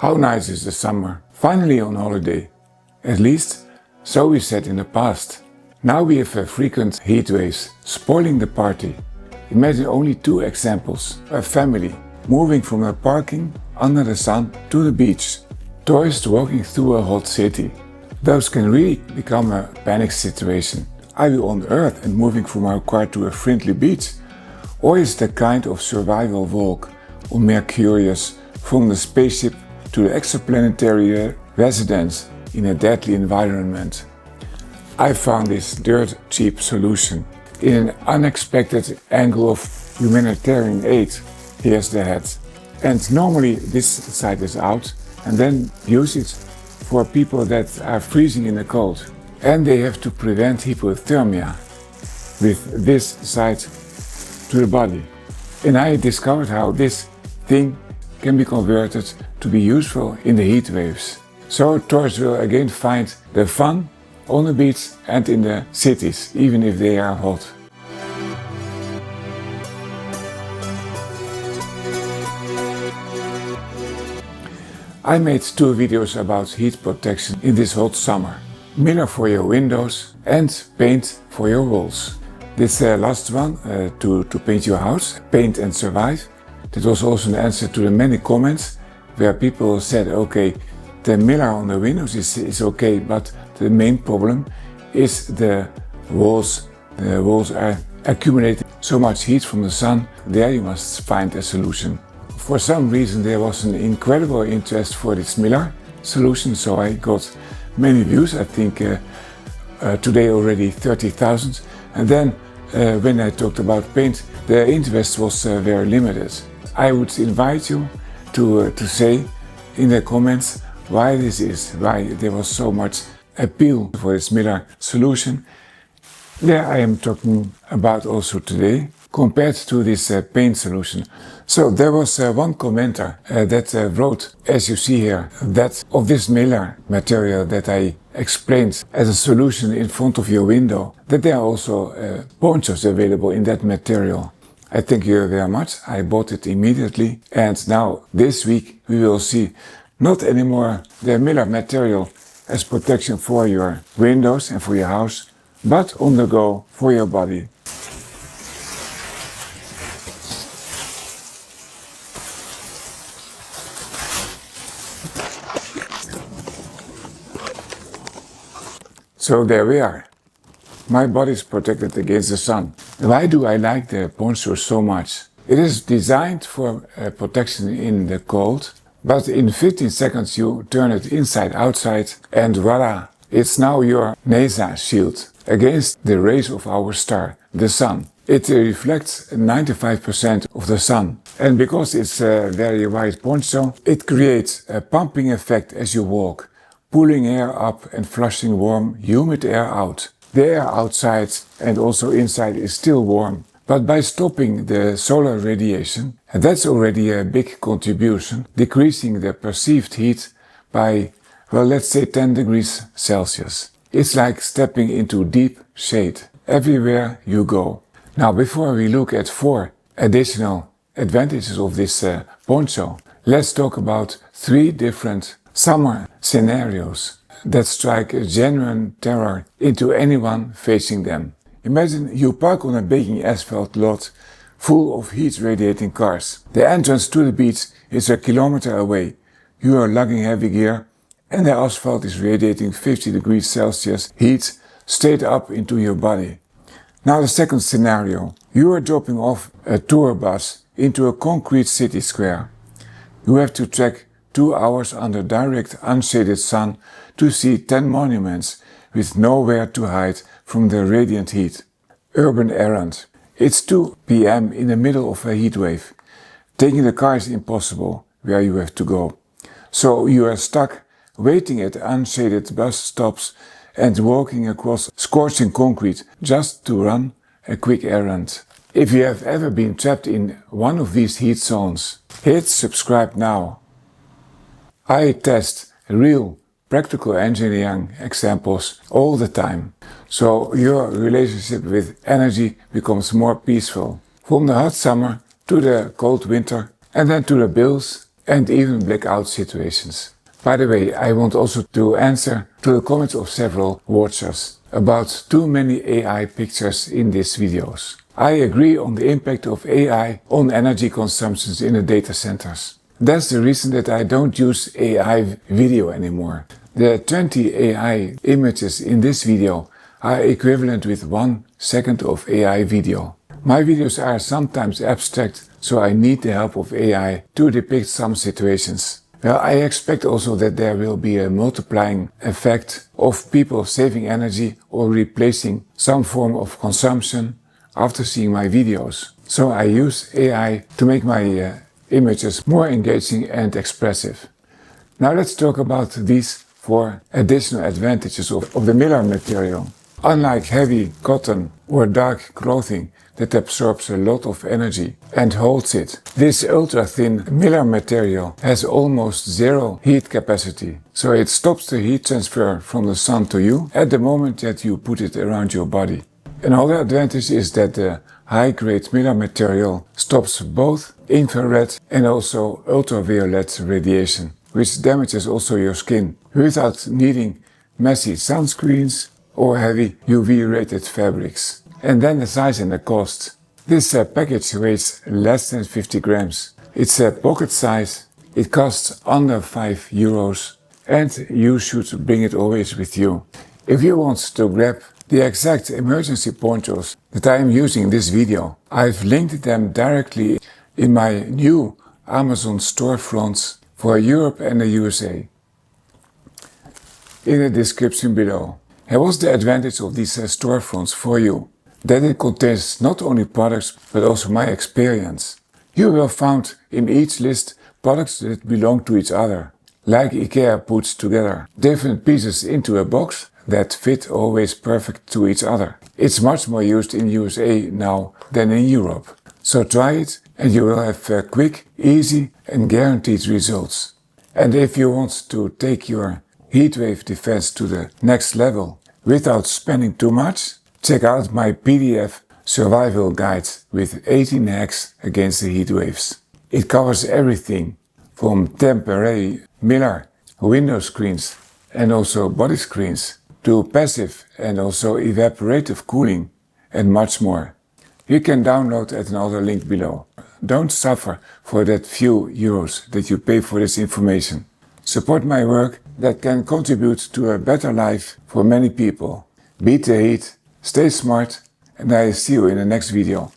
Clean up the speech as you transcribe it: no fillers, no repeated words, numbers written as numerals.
How nice is the summer, finally on holiday. At least, so we said in the past. Now we have frequent heat waves, spoiling the party. Imagine only two examples. A family moving from a parking under the sun to the beach. Tourists walking through a hot city. Those can really become a panic situation. Are we on Earth and moving from our car to a friendly beach? Or is it a kind of survival walk on Mercurius from the spaceship to the exoplanetary residence in a deadly environment? I found this dirt cheap solution in an unexpected angle of humanitarian aid. Here's the head. And normally this side is out, and then use it for people that are freezing in the cold. And they have to prevent hypothermia with this side to the body. And I discovered how this thing can be converted to be useful in the heat waves. So tourists will again find the fun on the beach and in the cities, even if they are hot. I made two videos about heat protection in this hot summer. Mylar for your windows and paint for your walls. This last one, to paint your house, paint and survive. That was also an answer to the many comments where people said, okay, the Mylar on the windows is okay, but the main problem is the walls. The walls are accumulating so much heat from the sun. There you must find a solution. For some reason there was an incredible interest for this Mylar solution, so I got many views. I think today already 30,000. And then when I talked about paint, the interest was very limited. I would invite you to say in the comments why this is, why there was so much appeal for this Mylar solution. There I am talking about also today, compared to this paint solution. So there was one commenter that wrote, as you see here, that of this Mylar material that I explained as a solution in front of your window, that there are also ponchos available in that material. I thank you very much. I bought it immediately, and now this week we will see not anymore the Mylar material as protection for your windows and for your house, but on the go for your body. So there we are. My body is protected against the sun. Why do I like the poncho so much? It is designed for protection in the cold, but in 15 seconds you turn it inside outside and voila, it's now your NASA shield against the rays of our star, the sun. It reflects 95% of the sun, and because it's a very wide poncho, it creates a pumping effect as you walk, pulling air up and flushing warm, humid air out. The air outside and also inside is still warm, but by stopping the solar radiation, and that's already a big contribution, decreasing the perceived heat by, well, let's say 10 degrees Celsius. It's like stepping into deep shade everywhere you go. Now, before we look at 4 additional advantages of this poncho, let's talk about 3 different summer scenarios that strike a genuine terror into anyone facing them. Imagine you park on a baking asphalt lot full of heat radiating cars. The entrance to the beach is a kilometer away. You are lugging heavy gear and the asphalt is radiating 50 degrees Celsius heat straight up into your body. Now the second scenario. You are dropping off a tour bus into a concrete city square. You have to trek 2 hours under direct unshaded sun to see 10 monuments with nowhere to hide from the radiant heat. Urban errand. It's 2 p.m. in the middle of a heat wave. Taking the car is impossible where you have to go. So you are stuck waiting at unshaded bus stops and walking across scorching concrete just to run a quick errand. If you have ever been trapped in one of these heat zones, hit subscribe now. I test real practical engineering examples all the time, so your relationship with energy becomes more peaceful. From the hot summer to the cold winter, and then to the bills and even blackout situations. By the way, I want also to answer to the comments of several watchers about too many AI pictures in these videos. I agree on the impact of AI on energy consumptions in the data centers. That's the reason that I don't use AI video anymore. The 20 AI images in this video are equivalent with 1 second of AI video. My videos are sometimes abstract, so I need the help of AI to depict some situations. Well, I expect also that there will be a multiplying effect of people saving energy or replacing some form of consumption after seeing my videos. So I use AI to make my images more engaging and expressive. Now let's talk about these 4 additional advantages of the Mylar material. Unlike heavy cotton or dark clothing that absorbs a lot of energy and holds it, this ultra-thin Mylar material has almost zero heat capacity, so it stops the heat transfer from the sun to you at the moment that you put it around your body. Another advantage is that the high-grade Mylar material stops both infrared and also ultraviolet radiation, which damages also your skin, without needing messy sunscreens or heavy UV-rated fabrics. And then the size and the cost. This package weighs less than 50 grams. It's a pocket size, it costs under 5 euros, and you should bring it always with you. If you want to grab the exact emergency ponchos that I am using in this video, I've linked them directly in my new Amazon storefronts for Europe and the USA in the description below. And what's the advantage of these storefronts for you? That it contains not only products but also my experience. You will find in each list products that belong to each other, like IKEA puts together different pieces into a box that fit always perfect to each other. It's much more used in USA now than in Europe. So try it and you will have quick, easy and guaranteed results. And if you want to take your heatwave defense to the next level without spending too much, check out my PDF survival guide with 18 hacks against the heatwaves. It covers everything from temporary Mylar window screens and also body screens to passive and also evaporative cooling and much more. You can download at another link below. Don't suffer for that few euros that you pay for this information. Support my work that can contribute to a better life for many people. Beat the heat, stay smart, and I see you in the next video.